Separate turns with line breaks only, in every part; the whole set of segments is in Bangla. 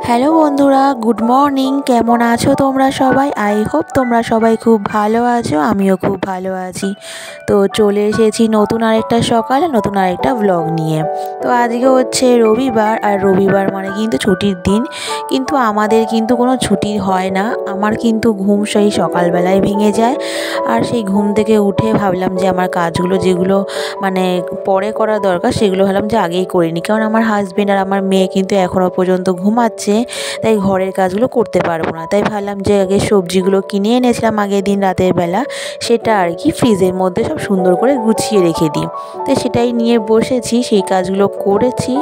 হ্যালো বন্ধুরা, গুড মর্নিং। কেমন আছো তোমরা সবাই? আই হোপ তোমরা সবাই খুব ভালো আছো, আমিও খুব ভালো আছি। তো চলে এসেছি নতুন আরেকটা সকালে নতুন আরেকটা ব্লগ নিয়ে। তো আজকে হচ্ছে রবিবার, আর রবিবার মানে কিন্তু ছুটির দিন, কিন্তু আমাদের কিন্তু কোনো ছুটি হয় না। আমার কিন্তু ঘুম সেই সকালবেলায় ভেঙে যায়, আর সেই ঘুম থেকে উঠে ভাবলাম যে আমার কাজগুলো যেগুলো মানে পরে করা দরকার সেগুলো ভাবলাম যে আগেই করে নিই, কারণ আমার হাজবেন্ড আর আমার মেয়ে কিন্তু এখনও পর্যন্ত ঘুমাচ্ছে, তাই ঘরের কাজগুলো করতে পারবো না। তাই ভাবলাম যে আগে সবজিগুলো কিনে এনেছিলাম আগের দিন রাতের বেলা, সেটা আর কি ফ্রিজের মধ্যে সব সুন্দর করে গুছিয়ে রেখে দিই। তাই সেটাই নিয়ে বসেছি, সেই কাজগুলো করেছি।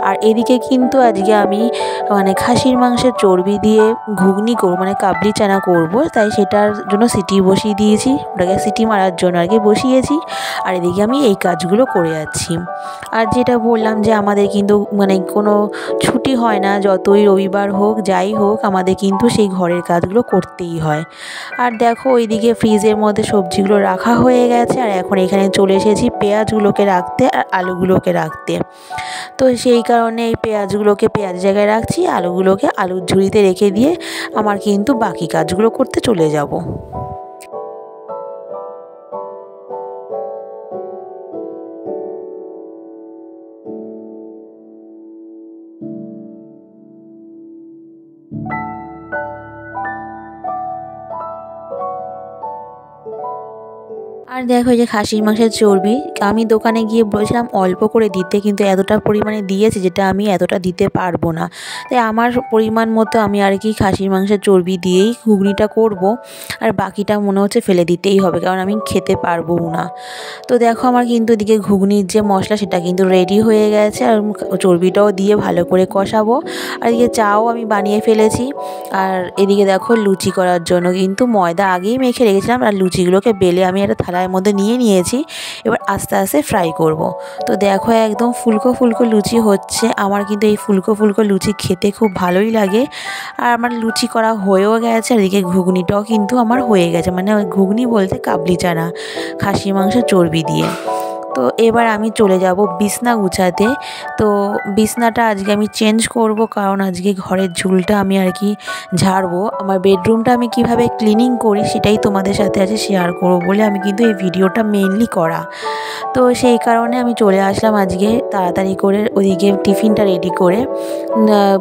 আর এদিকে কিন্তু আজকে আমি মানে খাসির মাংসের চর্বি দিয়ে ঘুগনি করবো, মানে কাবলি চানা করব, তাই সেটার জন্য সিটি বসিয়ে দিয়েছি, ওটাকে সিটি মারার জন্য আর কি বসিয়েছি। আর এদিকে আমি এই কাজগুলো করে যাচ্ছি। আর যেটা বললাম যে আমাদের কিন্তু মানে কোনো ছুটি হয় না, যতই রবিবার হোক যাই হোক আমাদের কিন্তু সেই ঘরের কাজগুলো করতেই হয়। আর দেখো ওইদিকে ফ্রিজের মধ্যে সবজিগুলো রাখা হয়ে গেছে, আর এখন এখানে চলে এসেছি পেঁয়াজগুলোকে রাখতে আর আলুগুলোকে রাখতে। তো সেই কারণে এই পেঁয়াজগুলোকে পেঁয়াজ জায়গায় রাখছি, আলুগুলোকে আলুর ঝুড়িতে রেখে দিয়ে আমার কিন্তু বাকি কাজগুলো করতে চলে যাব। আর দেখো এই যে খাসির মাংসের চর্বি আমি দোকানে গিয়ে বলেছিলাম অল্প করে দিতে, কিন্তু এতটা পরিমাণে দিয়েছে যেটা আমি এতটা দিতে পারবো না। তাই আমার পরিমাণ মতো আমি আর কি খাসির মাংসের চর্বি দিয়েই ঘুগনিটা করব, আর বাকিটা মনে হচ্ছে ফেলে দিতেই হবে, কারণ আমি খেতে পারবো না। তো দেখো আমার কিন্তু এদিকে ঘুগনির যে মশলা সেটা কিন্তু রেডি হয়ে গেছে, আর চর্বিটাও দিয়ে ভালো করে কষাবো। আর এদিকে চাও আমি বানিয়ে ফেলেছি। আর এদিকে দেখো লুচি করার জন্য কিন্তু ময়দা আগেই মেখে রেখেছিলাম, আর লুচিগুলোকে বেলে আমি একটা থালার মধ্যে নিয়ে নিয়েছি। এবার আস্তে আস্তে ফ্রাই করব। তো দেখো একদম ফুলকো ফুলকো লুচি হচ্ছে। আমার কিন্তু এই ফুলকো ফুলকো লুচি খেতে খুব ভালোই লাগে। আর আমার লুচি করা হয়েও গেছে, আর এদিকে ঘুগনিটাও কিন্তু আমার হয়ে গেছে, মানে ঘুগনি বলতে কাবলি চানা খাসি মাংস চর্বি দিয়ে। তো এবার আমি চলে যাব বিছনা গুছাতে। তো বিছনাটা আজকে আমি চেঞ্জ করব, কারণ আজকে ঘরের ঝুলটা আমি আর কি ঝাড়বো। আমার বেডরুমটা আমি কিভাবে ক্লিনিং করি সেটাই তোমাদের সাথে আজকে শেয়ার করব বলে আমি কিন্তু এই ভিডিওটা মেইনলি করা। তো সেই কারণে আমি চলে আসলাম আজকে তাড়াতাড়ি করে ওইদিকে টিফিনটা রেডি করে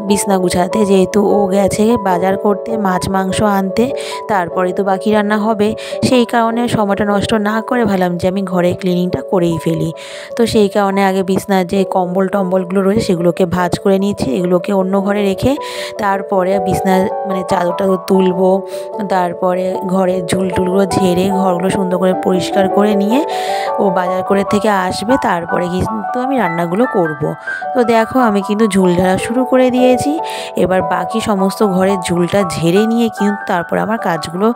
বিছনা গুছাতে, যেহেতু ও গেছে বাজার করতে মাছ মাংস আনতে, তারপরে তো বাকি রান্না হবে। সেই কারণে সময়টা নষ্ট না করে ভাবলাম যে আমি ঘরে ক্লিনিংটা করেই ফেলি। তো সেই কারণে আগে বিছনার যে কম্বল টম্বলগুলো রয়েছে সেগুলোকে ভাঁজ করে নিচ্ছি, এগুলোকে অন্য ঘরে রেখে তারপরে বিছনার মানে চাদরটা তুলবো। তারপরে ঘরের ঝুল টুলগুলো ঝেড়ে ঘরগুলো সুন্দর করে পরিষ্কার করে নিয়ে ও বাজার করে থেকে আসবে, তারপরে কিন্তু আমি রান্নাগুলো করব। তো দেখো আমি কিন্তু ঝুল ঝাড়া শুরু করে দিয়েছি। এবার বাকি সমস্ত ঘরের ঝুলটা ঝেড়ে নিয়ে কিন্তু তারপর আমার কাজগুলো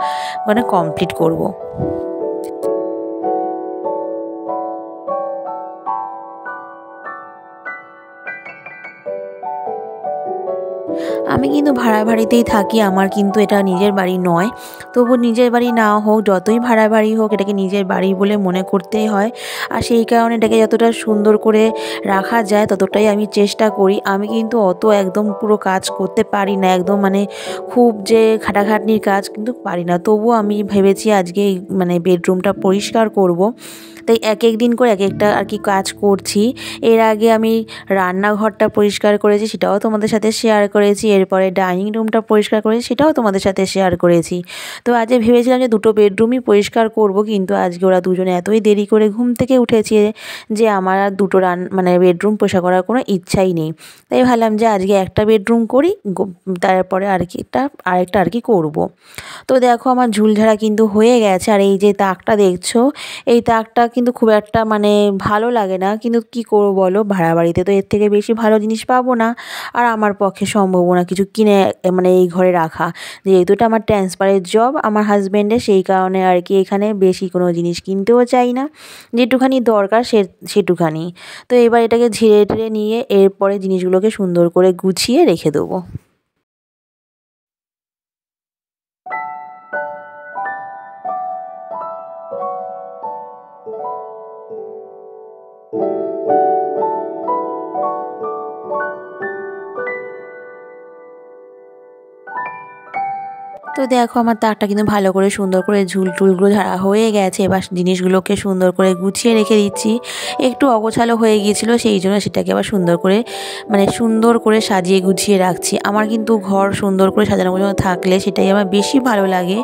মানে কমপ্লিট করব। আমি কিন্তু ভাড়া বাড়িতেই থাকি, আমার কিন্তু এটা নিজের বাড়ি নয়। তবু নিজের বাড়ি না হোক, যতই ভাড়া বাড়ি হোক, এটাকে নিজের বাড়ি বলে মনে করতেই হয়। আর সেই কারণে এটাকে যতটা সুন্দর করে রাখা যায় ততটাই আমি চেষ্টা করি। আমি কিন্তু অত একদম পুরো কাজ করতে পারি না, একদম মানে খুব যে খাটাখাটনির কাজ কিন্তু পারি না। তবুও আমি ভেবেছি আজকে মানে বেডরুমটা পরিষ্কার করব। তাই এক এক দিন করে এক একটা আর কি কাজ করছি। এর আগে আমি রান্নাঘরটা পরিষ্কার করেছি, সেটাও তোমাদের সাথে শেয়ার করেছি। এরপর এরপরে ডাইনিং রুমটা পরিষ্কার করেছি, সেটাও তোমাদের সাথে শেয়ার করেছি। তো আজকে ভেবেছিলাম যে দুটো বেডরুমই পরিষ্কার করব, কিন্তু আজকে ওরা দুজনে এতই দেরি করে ঘুম থেকে উঠেছে যে আমার আর দুটো মানে বেডরুম পরিষ্কার করার কোনো ইচ্ছাই নেই। তাই ভাবলাম যে আজকে একটা বেডরুম করি, তারপরে আরেকটা আর কি করবো। তো দেখো আমার ঝুলঝাড়া কিন্তু হয়ে গেছে। আর এই যে তাকটা দেখছো, এই তাকটা কিন্তু খুব একটা মানে ভালো লাগে না, কিন্তু কি করবো বলো, ভাড়া বাড়িতে তো এর থেকে বেশি ভালো জিনিস পাবো না, আর আমার পক্ষে সম্ভব না কিছু কিনে মানে এই ঘরে রাখা। যেহেতু এটা আমার ট্রান্সফারের জব আমার হাজব্যান্ডের, সেই কারণে আর কি এখানে বেশি কোনো জিনিস কিনতেও চাই না, যেটুখানি দরকার সেটুখানি। তো এবার এটাকে ঝেড়ে টেড়ে নিয়ে এরপরে জিনিসগুলোকে সুন্দর করে গুছিয়ে রেখে দেবো। তো দেখো আমার তাকটা কিন্তু ভালো করে সুন্দর করে ঝুল টুলগুলো ঝাড়া হয়ে গেছে। এবার জিনিসগুলোকে সুন্দর করে গুছিয়ে রেখে দিচ্ছি। একটু অগোছালো হয়ে গিয়েছিলো, সেই জন্য সেটাকে আবার সুন্দর করে মানে সুন্দর করে সাজিয়ে গুছিয়ে রাখছি। আমার কিন্তু ঘর সুন্দর করে সাজানো গোছানো থাকলে সেটাই আমার বেশি ভালো লাগে,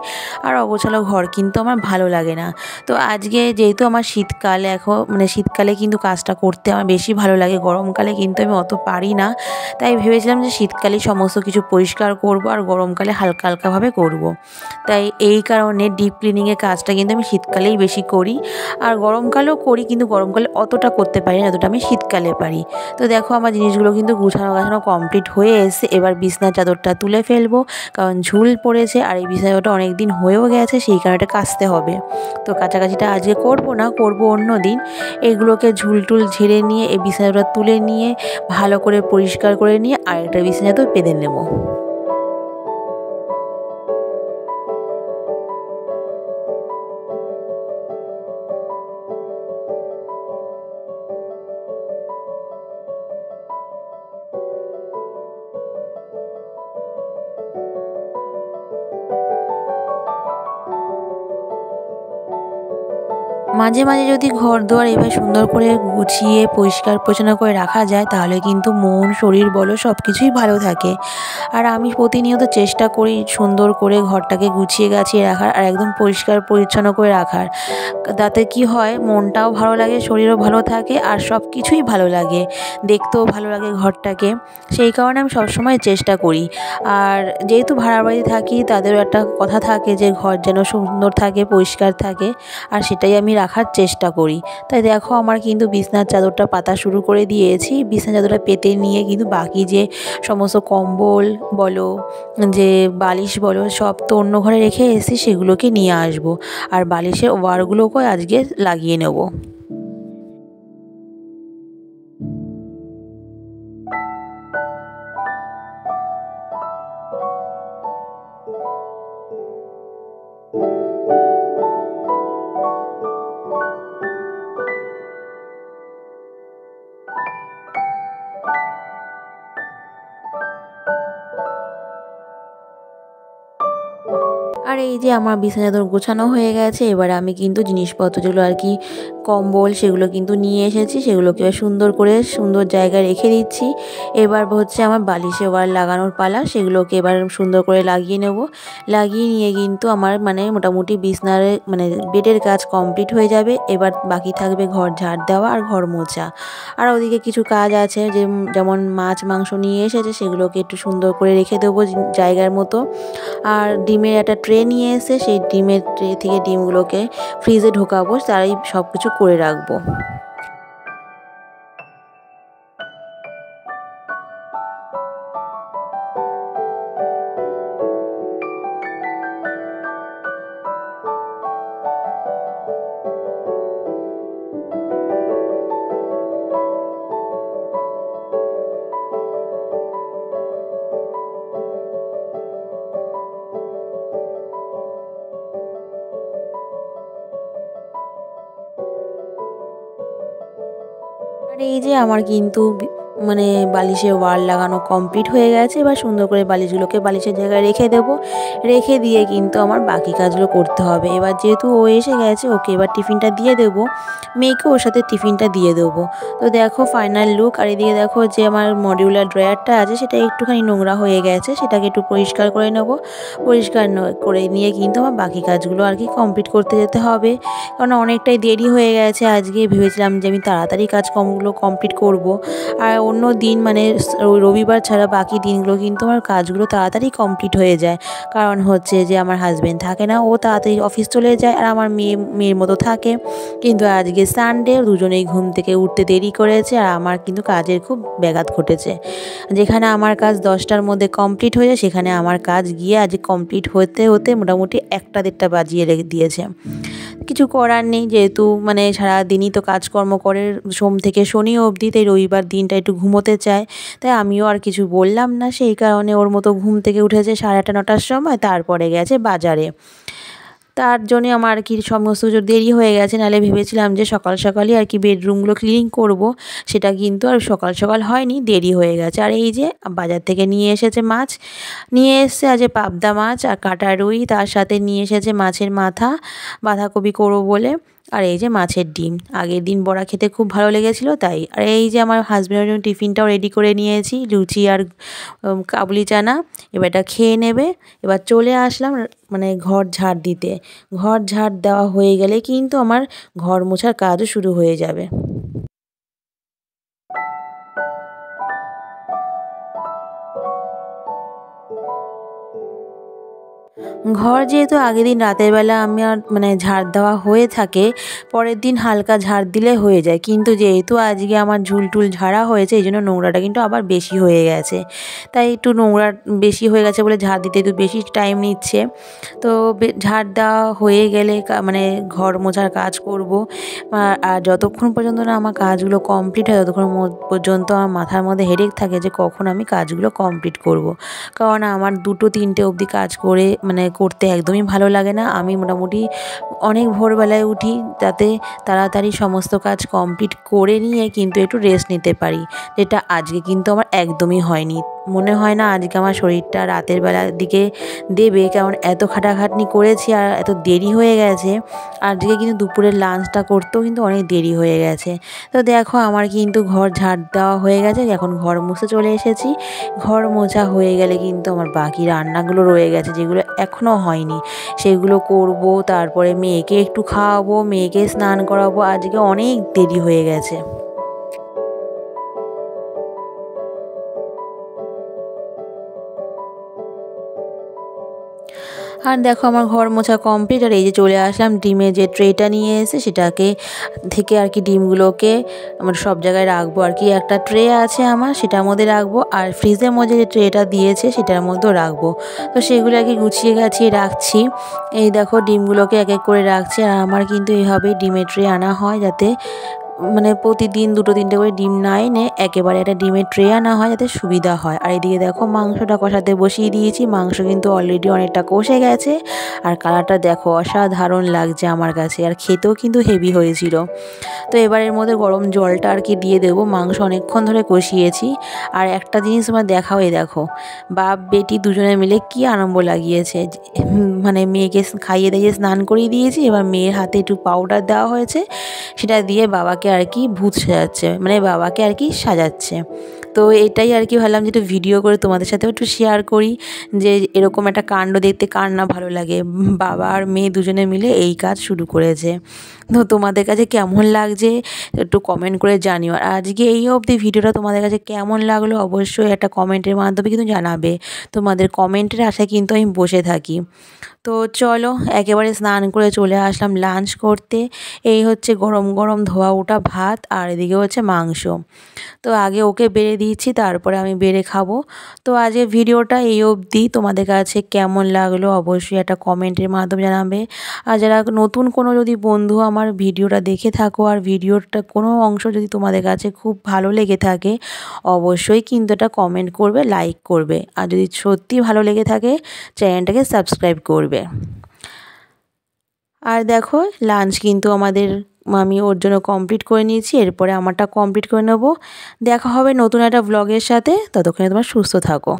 আর অগোছালো ঘর কিন্তু আমার ভালো লাগে না। তো আজকে যেহেতু আমার শীতকাল, এখন মানে শীতকালে কিন্তু কাজটা করতে আমার বেশি ভালো লাগে, গরমকালে কিন্তু আমি অত পারি না। তাই ভেবেছিলাম যে শীতকালে সমস্ত কিছু পরিষ্কার করব আর গরমকালে হালকা হালকাভাবে করব। তাই এই কারণে ডিপ ক্লিনিংয়ের কাজটা কিন্তু আমি শীতকালেই বেশি করি, আর গরমকালেও করি, কিন্তু গরমকালে অতটা করতে পারি না যতটা আমি শীতকালে পারি। তো দেখো আমার জিনিসগুলো কিন্তু গুছানো গাছানো কমপ্লিট হয়ে এসে এবার বিছনার চাদরটা তুলে ফেলবো, কারণ ঝুল পড়েছে আর এই বিছানার চাদরটা অনেক দিন হয়েও গেছে, সেই কারণে এটা কাচতে হবে। তো কাচাকাচিটা আজকে করবো না, করবো অন্য দিন। এগুলোকে ঝুল টুল ঝেড়ে নিয়ে এই বিছানাটা তুলে নিয়ে ভালো করে পরিষ্কার করে নিয়ে আরেকটা বিছানা তো বেঁধে নেব। মাঝে মাঝে যদি ঘরদোর এভাবে সুন্দর করে গুছিয়ে পরিষ্কার পরিচ্ছন্ন করে রাখা যায়, তাহলে কিন্তু মন শরীর বলো সব কিছুই ভালো থাকে। আর আমি প্রতিনিয়ত চেষ্টা করি সুন্দর করে ঘরটাকে গুছিয়ে গাছিয়ে রাখার, আর একদম পরিষ্কার পরিচ্ছন্ন করে রাখার। তাতে কি হয়, মনটাও ভালো লাগে, শরীরও ভালো থাকে, আর সব কিছুই ভালো লাগে, দেখতেও ভালো লাগে ঘরটাকে। সেই কারণে আমি সবসময় চেষ্টা করি। আর যেহেতু ভাড়া বাড়ি থাকি, তাদেরও একটা কথা থাকে যে ঘর যেন সুন্দর থাকে, পরিষ্কার থাকে, আর সেটাই আমি রাখার চেষ্টা করি। তাই দেখো আমার কিন্তু বিছনার চাদরটা পাতা শুরু করে দিয়েছি। বিছনার চাদরটা পেতে নিয়ে কিন্তু বাকি যে সমস্ত কম্বল বলো, যে বালিশ বলো, সব তো অন্য ঘরে রেখে এসেছি, সেগুলোকে নিয়ে আসবো, আর বালিশের ওয়ারগুলোকেও আজকে লাগিয়ে নেব। আর এই যে আমার বিছানা চাদর গোছানো হয়ে গেছে, এবার আমি কিন্তু জিনিসপত্র যেগুলো আর কি কম্বল, সেগুলো কিন্তু নিয়ে এসেছি, সেগুলোকে এবার সুন্দর করে সুন্দর জায়গায় রেখে দিচ্ছি। এবার হচ্ছে আমার বালিশে ওয়ার লাগানোর পালা, সেগুলোকে এবার সুন্দর করে লাগিয়ে নেব। লাগিয়ে নিয়ে কিন্তু আমার মানে মোটামুটি বিছনার মানে বেডের কাজ কমপ্লিট হয়ে যাবে। এবার বাকি থাকবে ঘর ঝাড় দেওয়া আর ঘর মোছা। আর ওদিকে কিছু কাজ আছে, যেমন মাছ মাংস নিয়ে এসেছে, সেগুলোকে একটু সুন্দর করে রেখে দেবো জায়গার মতো। আর ডিমের একটা ট্রে নিয়ে এসে সেই ডিমের ট্রে থেকে ডিমগুলোকে ফ্রিজে ঢোকাবো, তাই সব কিছু করে রাখবো। আর এই যে আমার কিন্তু মানে বালিশে ওয়ার লাগানো কমপ্লিট হয়ে গেছে। এবার সুন্দর করে বালিশগুলোকে বালিশের জায়গায় রেখে দেবো। রেখে দিয়ে কিন্তু আমার বাকি কাজগুলো করতে হবে। এবার যেহেতু ও এসে গেছে, ওকে এবার টিফিনটা দিয়ে দেবো, মেয়েকে ওর সাথে টিফিনটা দিয়ে দেবো। তো দেখো ফাইনাল লুক। আর এদিকে দেখো যে আমার মডিউলার ড্রয়ারটা আছে সেটা একটুখানি নোংরা হয়ে গেছে, সেটাকে একটু পরিষ্কার করে নেবো। পরিষ্কার করে নিয়ে কিন্তু আমার বাকি কাজগুলো আর কি কমপ্লিট করতে যেতে হবে, কারণ অনেকটাই দেরি হয়ে গেছে। আজকে ভেবেছিলাম যে আমি তাড়াতাড়ি কাজকর্মগুলো কমপ্লিট করব, আর অন্য দিন মানে রবিবার ছাড়া বাকি দিনগুলো কিন্তু আমার কাজগুলো তাড়াতাড়ি কমপ্লিট হয়ে যায়। কারণ হচ্ছে যে আমার হাজব্যান্ড থাকে না, ও তাড়াতাড়ি অফিস চলে যায়, আর আমার মেয়ের মতো থাকে। কিন্তু আজকে সানডে, দুজনেই ঘুম থেকে উঠতে দেরি করেছে, আর আমার কিন্তু কাজের খুব ব্যাঘাত ঘটেছে। যেখানে আমার কাজ 10টার মধ্যে কমপ্লিট হয়ে যায়, সেখানে আমার কাজ গিয়ে আজ কমপ্লিট হতে হতে মোটামুটি 1টা-1:30 বাজিয়ে রেখে দিয়েছে। কিছু করার নেই, যেহেতু মানে সারাদিনই তো কাজকর্ম করে সোম থেকে শনি অবধি, তাই রবিবার দিনটা একটু ঘুমোতে চায়। তাই আমিও আর কিছু বললাম না, সেই কারণে ওর মতো ঘুম থেকে উঠেছে 8:30-9টার সময়, তারপরে গেছে বাজারে। তার জন্যে আমার আর কি সমস্ত কিছু দেরি হয়ে গেছে। নাহলে ভেবেছিলাম যে সকাল সকালই আর কি বেডরুমগুলো ক্লিন করব, সেটা কিন্তু আর সকাল সকাল হয়নি, দেরি হয়ে গেছে। আর এই যে বাজার থেকে নিয়ে এসেছে মাছ, নিয়ে এসছে আজ পাবদা মাছ আর কাটা রুই, তার সাথে নিয়ে এসেছে মাছের মাথা, বাঁধাকপি করবো বলে। আর এই যে মাছের ডিম, আগের দিন বড়া খেতে খুব ভালো লেগেছিলো তাই। আর এই যে আমার হাজব্যান্ডের জন্য টিফিনটাও রেডি করে নিয়েছি, লুচি আর কাবুলি চানা। এবার এটা খেয়ে নেবে। এবার চলে আসলাম মানে ঘর ঝাড় দিতে। ঘর ঝাড় দেওয়া হয়ে গেলে কিন্তু আমার ঘর মোছার কাজও শুরু হয়ে যাবে। ঘর যেহেতু আগের দিন রাতের বেলা আমার মানে ঝাড় দেওয়া হয়ে থাকে, পরের দিন হালকা ঝাড় দিলে হয়ে যায়। কিন্তু যেহেতু আজকে আমার ঝুলটুল ঝাড়া হয়েছে, এই জন্য নোংরাটা কিন্তু আবার বেশি হয়ে গেছে। তাই একটু নোংরা বেশি হয়ে গেছে বলে ঝাড় দিতে একটু বেশি টাইম নিচ্ছে। তো ঝাড় দেওয়া হয়ে গেলে মানে ঘর মোছার কাজ করব। আর যতক্ষণ পর্যন্ত না আমার কাজগুলো কমপ্লিট হয়, ততক্ষণ পর্যন্ত আমার মাথার মধ্যে হেডেক থাকে যে কখন আমি কাজগুলো কমপ্লিট করব। কারণ আমার 2-3টে অবধি কাজ করে মানে করতে একদমই ভালো লাগে না। আমি মোটামুটি অনেক ভোরবেলায় উঠি, যাতে তাড়াতাড়ি সমস্ত কাজ কমপ্লিট করে নিয়ে কিন্তু একটু রেস্ট নিতে পারি, যেটা আজকে কিন্তু আমার একদমই হয়নি। মনে হয় না আজকে আমার শরীরটা রাতের বেলার দিকে দেবে, কারণ এত খাটাখাটনি করেছি আর এত দেরি হয়ে গেছে। আজকে কিন্তু দুপুরের লাঞ্চটা করতেও কিন্তু অনেক দেরি হয়ে গেছে। তো দেখো আমার কিন্তু ঘর ঝাড় দেওয়া হয়ে গেছে, এখন ঘর মুছতে চলে এসেছি। ঘর মোছা হয়ে গেলে কিন্তু আমার বাকি রান্নাগুলো রয়ে গেছে, যেগুলো এখনও হয়নি, সেগুলো করব। তারপরে মেয়েকে একটু খাওয়াবো, মেয়েকে স্নান করাবো, আজকে অনেক দেরি হয়ে গেছে। আর দেখো আমার ঘর মোছা কমপ্লিট। আর এই যে চলে আসলাম, ডিমের যে ট্রেটা নিয়ে এসে সেটাকে থেকে আর কি ডিমগুলোকে আমার সব জায়গায় রাখবো আর কি। একটা ট্রে আছে আমার, সেটার মধ্যে রাখবো, আর ফ্রিজের মধ্যে যে ট্রেটা দিয়েছে সেটার মধ্যেও রাখবো। তো সেগুলো আর কি গুছিয়ে গাছিয়ে রাখছি। এই দেখো ডিমগুলোকে এক এক করে রাখছি। আর আমার কিন্তু এইভাবেই ডিমের ট্রে আনা হয়, যাতে মানে প্রতিদিন 2-3টে করে ডিম না এনে একেবারে একটা ডিমের ট্রে আনা হয়, যাতে সুবিধা হয়। আর এদিকে দেখো মাংসটা কষাতে বসিয়ে দিয়েছি। মাংস কিন্তু অলরেডি অনেকটা কষে গেছে, আর কালারটা দেখো অসাধারণ লাগছে আমার কাছে, আর খেতেও কিন্তু হেভি হয়েছিল। তো এবার এর মধ্যে গরম জলটা আর কি দিয়ে দেবো। মাংস অনেকক্ষণ ধরে কষিয়েছি। আর একটা জিনিস তোমরা দেখাও, এই দেখো বাপ বেটি দুজনে মিলে কি আনন্দ লাগিয়েছে। মানে মেয়েকে খাইয়ে দাইয়ে স্নান করিয়ে দিয়েছি, এবার মেয়ের হাতে একটু পাউডার দেওয়া হয়েছে, সেটা দিয়ে বাবাকে আর কি ভূত সাজাচ্ছে, মানে বাবাকে আর কি সাজাচ্ছে। তো এটাই আর কি ভাবলাম যে একটু ভিডিও করে তোমাদের সাথেও একটু শেয়ার করি, যে এরকম একটা কাণ্ড দেখতে কার না ভালো লাগে। বাবা আর মেয়ে দুজনে মিলে এই কাজ শুরু করেছে। তো তোমাদের কাছে কেমন লাগছে একটু কমেন্ট করে জানিও। আর আজকে এই অবধি ভিডিওটা তোমাদের কাছে কেমন লাগলো অবশ্যই একটা কমেন্টের মাধ্যমে কিন্তু জানাবে। তোমাদের কমেন্টের আশায় কিন্তু আমি বসে থাকি। তো চলো একেবারে স্নান করে চলে আসলাম লাঞ্চ করতে। এই হচ্ছে গরম গরম ধোয়া ওঠা ভাত, আর এদিকে হচ্ছে মাংস। তো আগে ওকে বেড়ে দিয়েছি, তারপরে আমি বেড়ে খাবো। তো আজকে ভিডিওটা এই অবধি। তোমাদের কাছে কেমন লাগলো অবশ্যই একটা কমেন্টের মাধ্যমে জানাবে। আর যারা নতুন কোনো যদি বন্ধু আমার ভিডিওটা দেখে থাকো, আর ভিডিওটা কোনো অংশ যদি তোমাদের কাছে খুব ভালো লেগে থাকে, অবশ্যই কিন্তু এটা কমেন্ট করবে, লাইক করবে। আর যদি সত্যি ভালো লেগে থাকে চ্যানেলটাকে সাবস্ক্রাইব করবে। আর দেখো লাঞ্চ কিন্তু আমাদের আমি ওর জন্য কমপ্লিট করে নিয়েছি, এরপরে আমারটা কমপ্লিট করে নেব। দেখা হবে নতুন একটা ব্লগের সাথে, ততক্ষণে তোমরা সুস্থ থাকো।